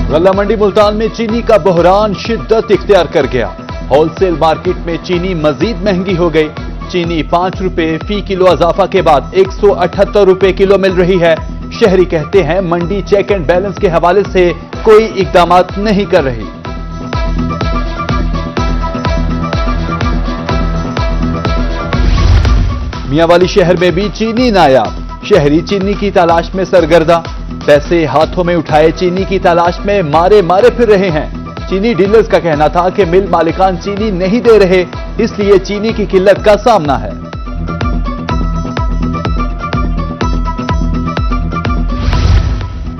गल्ला मंडी मुल्तान में चीनी का बहरान शिद्दत इख्तियार कर गया। होलसेल मार्केट में चीनी मजीद महंगी हो गई। चीनी 5 रुपए फी किलो इजाफा के बाद 178 रुपए किलो मिल रही है। शहरी कहते हैं मंडी चेक एंड बैलेंस के हवाले से कोई इकदाम नहीं कर रही। मियांवाली शहर में भी चीनी नायाब। शहरी चीनी की तलाश में सरगर्दा। पैसे हाथों में उठाए चीनी की तलाश में मारे फिर रहे हैं। चीनी डीलर्स का कहना था कि मिल मालिकान चीनी नहीं दे रहे, इसलिए चीनी की किल्लत का सामना है।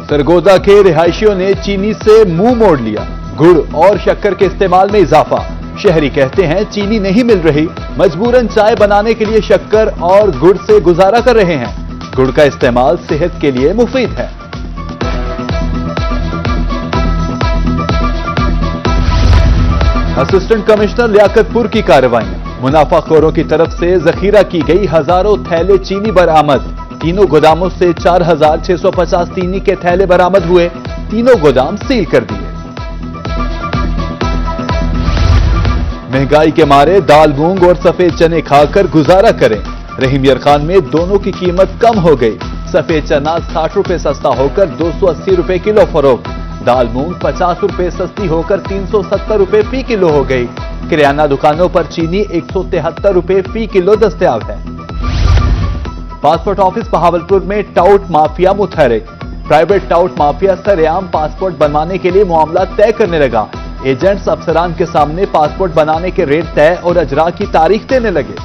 सरगोदा के रिहायशियों ने चीनी से मुंह मोड़ लिया। गुड़ और शक्कर के इस्तेमाल में इजाफा। शहरी कहते हैं चीनी नहीं मिल रही, मजबूरन चाय बनाने के लिए शक्कर और गुड़ से गुजारा कर रहे हैं। गुड़ का इस्तेमाल सेहत के लिए मुफीद है। असिस्टेंट कमिश्नर लियाकतपुर की कार्रवाइयां। मुनाफाखोरों की तरफ से जखीरा की गई हजारों थैले चीनी बरामद। तीनों गोदामों से 4650 चीनी के थैले बरामद हुए। तीनों गोदाम सील कर दिए। महंगाई के मारे दाल मूंग और सफेद चने खाकर गुजारा करें। रहीम यार खान में दोनों की कीमत कम हो गई। सफेद चना 60 रुपए सस्ता होकर 280 रुपए किलो फरोख्त। दाल मूंग 50 रुपए सस्ती होकर 370 रुपए फी किलो हो गई। किराना दुकानों पर चीनी 173 रुपए फी किलो दस्तयाब है। पासपोर्ट ऑफिस बहावलपुर में टाउट माफिया मुतहरिक। प्राइवेट टाउट माफिया सरेआम पासपोर्ट बनवाने के लिए मामला तय करने लगा। एजेंट्स अफसरान के सामने पासपोर्ट बनाने के रेट तय और अजरा की तारीख देने लगे।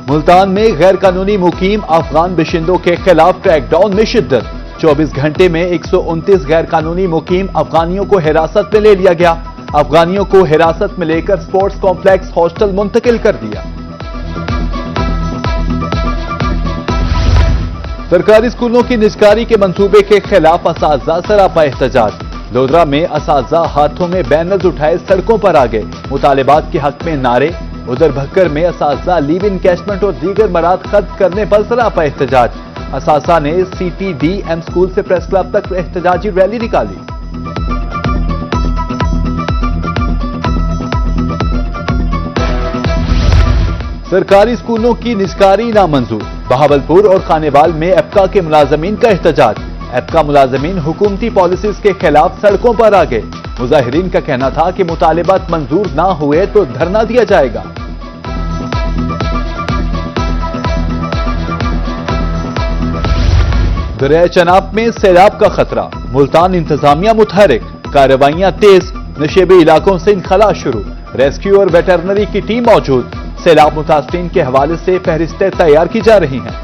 मुल्तान में गैर कानूनी मुकीम अफगान बाशिंदों के खिलाफ क्रैकडाउन में शिद्दत। 24 घंटे में 129 गैर कानूनी मुकीम अफगानियों को हिरासत में ले लिया गया। अफगानियों को हिरासत में लेकर स्पोर्ट्स कॉम्प्लेक्स हॉस्टल मुंतकिल कर दिया। सरकारी स्कूलों की निजकारी के मंसूबे के खिलाफ असातिज़ा सरापा एहतजाज। लोधरा में असातिज़ा हाथों में बैनर्स उठाए सड़कों पर आ गए। मुतालिबात के हक में नारे। उधर भक्कर में असातिज़ा लीव इनकैशमेंट और दीगर मराद खत्म करने पर सरापा एहतजाज। असातिज़ा ने CTDM स्कूल से प्रेस क्लब तक एहतजाजी रैली निकाली। सरकारी स्कूलों की निजकारी नामंजूर। बहावलपुर और खानेवाल में एप्का के मुलाजमीन का एहतजाज। एप्का मुलाजमीन हुकूमती पॉलिसीज के खिलाफ सड़कों पर आ गए। मुजाहिरीन का कहना था कि मुतालिबात मंजूर ना हुए तो धरना दिया जाएगा। दरिया चनाब में सैलाब का खतरा। मुल्तान इंतजामिया मुतहरिक। कार्रवाइयां तेज। नशेबी इलाकों से इनखला शुरू। रेस्क्यू और वेटरनरी की टीम मौजूद। सैलाब मुतासरीन के हवाले से फहरिस्तें तैयार की जा रही हैं।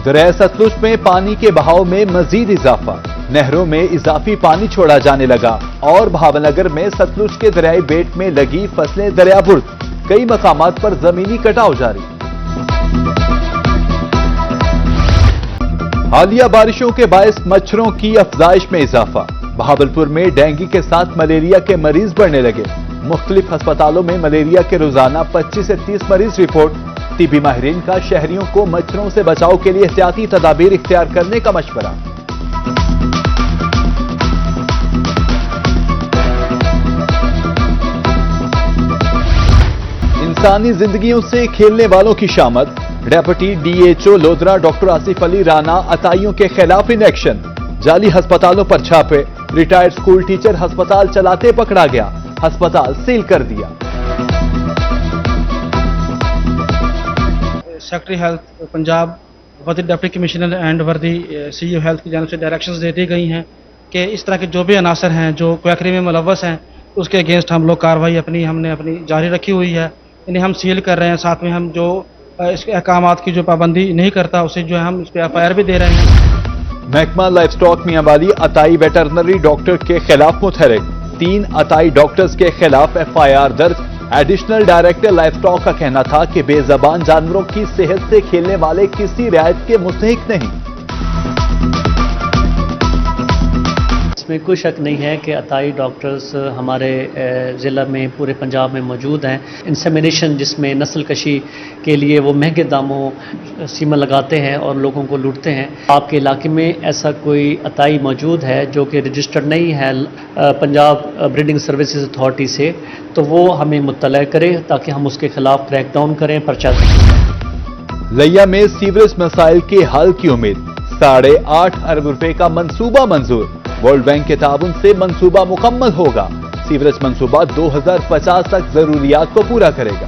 दरिया सतलुज में पानी के बहाव में मजीद इजाफा। नहरों में इजाफी पानी छोड़ा जाने लगा और भावनगर में सतलुज के दरियाई बेट में लगी फसलें दरियाबुर्द। कई मकामात पर जमीनी कटाव जारी। हालिया बारिशों के बायस मच्छरों की अफजाइश में इजाफा। बहावलपुर में डेंगू के साथ मलेरिया के मरीज बढ़ने लगे। मुख्तलिफ अस्पतालों में मलेरिया के रोजाना 25 से 30 मरीज रिपोर्ट। तिबी माहिरीन का शहरियों को मच्छरों से बचाव के लिए एहतियाती तदाबीर इख्तियार करने का मशवरा। इंसानी जिंदगियों से खेलने वालों की शामत। Deputy DHO Lodhran doctor Asif Ali Rana अताइयों के खिलाफ इन एक्शन। जाली अस्पतालों पर छापे। रिटायर्ड स्कूल टीचर अस्पताल चलाते पकड़ा गया। अस्पताल सील कर दिया। सेक्रेटरी हेल्थ पंजाब वर्दी डिप्टी कमिश्नर एंड वर्दी CEO हेल्थ की जानिब से डायरेक्शंस दे दी गई हैं कि इस तरह के जो भी अनासर हैं जो क्वैकरी में मुलव्वस हैं उसके अगेंस्ट हम लोग कार्रवाई हमने अपनी जारी रखी हुई है। इन्हें हम सील कर रहे हैं। साथ में हम जो इसके अहकामात की जो पाबंदी नहीं करता उसे जो है हम इस पर FIR भी दे रहे हैं। महकमा लाइफ स्टॉक मियांवाली अताई वेटरनरी डॉक्टर के खिलाफ मुतहरिक। 3 अताई डॉक्टर्स के खिलाफ FIR दर्ज। एडिशनल डायरेक्टर लाइफ स्टॉक का कहना था कि बेजबान जानवरों की सेहत से खेलने वाले किसी रियायत के मुस्तहिक नहीं। اس میں کوئی شک نہیں ہے کہ عطائی ڈاکٹرز ہمارے ضلع میں پورے پنجاب میں موجود ہیں. انسیمینیشن جس میں نسل کشی کے لیے وہ مہنگے داموں سیمن لگاتے ہیں اور لوگوں کو لوٹتے ہیں. آپ کے علاقے میں ایسا کوئی عطائی موجود ہے جو کہ رجسٹرڈ نہیں ہے پنجاب بریڈنگ سروسز اتھارٹی سے، تو وہ ہمیں مطلع کرے تاکہ ہم اس کے خلاف کریک ڈاؤن کریں، پرچہ دیں. لیا میں سیوریج مسائل کے حل کی امید. 8.5 ارب روپے کا منصوبہ منظور. ورلڈ بینک کے تعاون سے منصوبہ مکمل ہوگا. سیوریج منصوبہ 2050 تک ضروریات کو پورا کرے گا.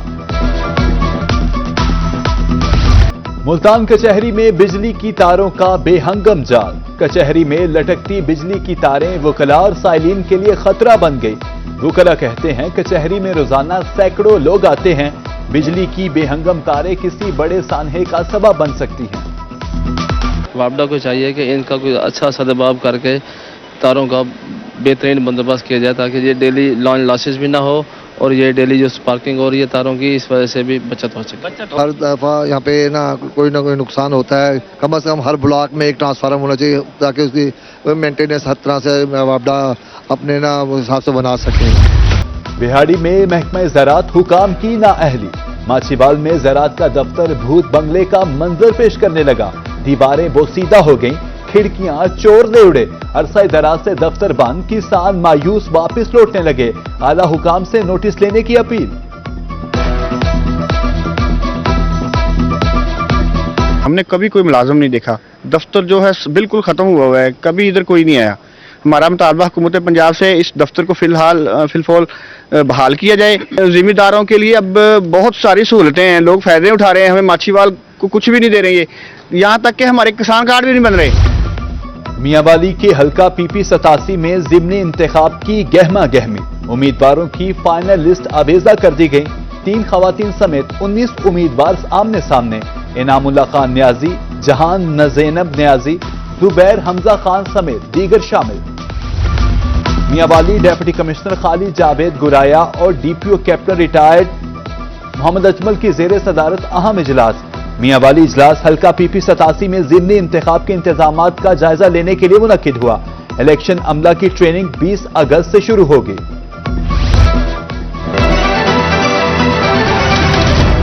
ملتان کچہری میں بجلی کی تاروں کا بے ہنگم جال. کچہری میں لٹکتی بجلی کی تاریں وکلاء اور سائلین کے لیے خطرہ بن گئی. وکلاء کہتے ہیں کچہری میں روزانہ سینکڑوں لوگ آتے ہیں. بجلی کی بے ہنگم تاریں کسی بڑے سانحے کا سبب بن سکتی ہیں. وابڈا کو چاہیے کہ ان کا کوئی اچھا سدباب کر کے تاروں کا بہترین بندوبست کیا جائے تاکہ یہ ڈیلی لائن لاسز بھی نہ ہو اور یہ ڈیلی جو سپارکنگ ہو رہی ہے تاروں کی اس وجہ سے بھی بچت ہو سکے. ہر دفعہ یہاں پہ کوئی نہ کوئی نقصان ہوتا ہے. کم از کم ہر بلاک میں ایک ٹرانسفارم ہونا چاہیے تاکہ اس کی مینٹیننس ہر طرح سے وابڈا اپنے حساب سے بنا سکیں. بہاڑی میں محکمہ زراعت حکام کی نااہلی. ماچھیوال میں زراعت کا دفتر بھوت بنگلے کا منظر پیش کرنے لگا. دیواریں بوسیدہ ہو گئیں، کھڑکیاں چور لے اڑے. عرصہ دراز سے دفتر بند، کسان مایوس واپس لوٹنے لگے. اعلی حکام سے نوٹس لینے کی اپیل. ہم نے کبھی کوئی ملازم نہیں دیکھا. دفتر جو ہے بالکل ختم ہوا ہے، کبھی ادھر کوئی نہیں آیا. ہمارا مطالبہ حکومت پنجاب سے اس دفتر کو فی الفول بحال کیا جائے. ذمہ داروں کے لیے اب بہت ساری سہولتیں ہیں، لوگ فائدے اٹھا رہے ہیں. ہمیں ماچھیوال کو کچھ بھی نہیں دے رہے ہیں، یہاں تک کہ ہمارے کسان کارڈ بھی نہیں بن رہے. میاں والی کے حلقہ PP 87 میں ضمنی انتخاب کی گہما گہمی. امیدواروں کی فائنل لسٹ آویزہ کر دی گئی. 3 خواتین سمیت 19 امیدوار آمنے سامنے. انعام اللہ خان نیازی، جہان زینب نیازی، زبیر حمزہ خان سمیت دیگر شامل. میاں والی ڈیپٹی کمشنر خالد جاوید گرایا اور DPO کیپٹن ریٹائرڈ محمد اجمل کی زیر صدارت اہم اجلاس. میاں والی اجلاس حلقہ PP 87 میں ضمنی انتخاب کے انتظامات کا جائزہ لینے کے لیے منعقد ہوا. الیکشن عملہ کی ٹریننگ 20 اگست سے شروع ہوگی.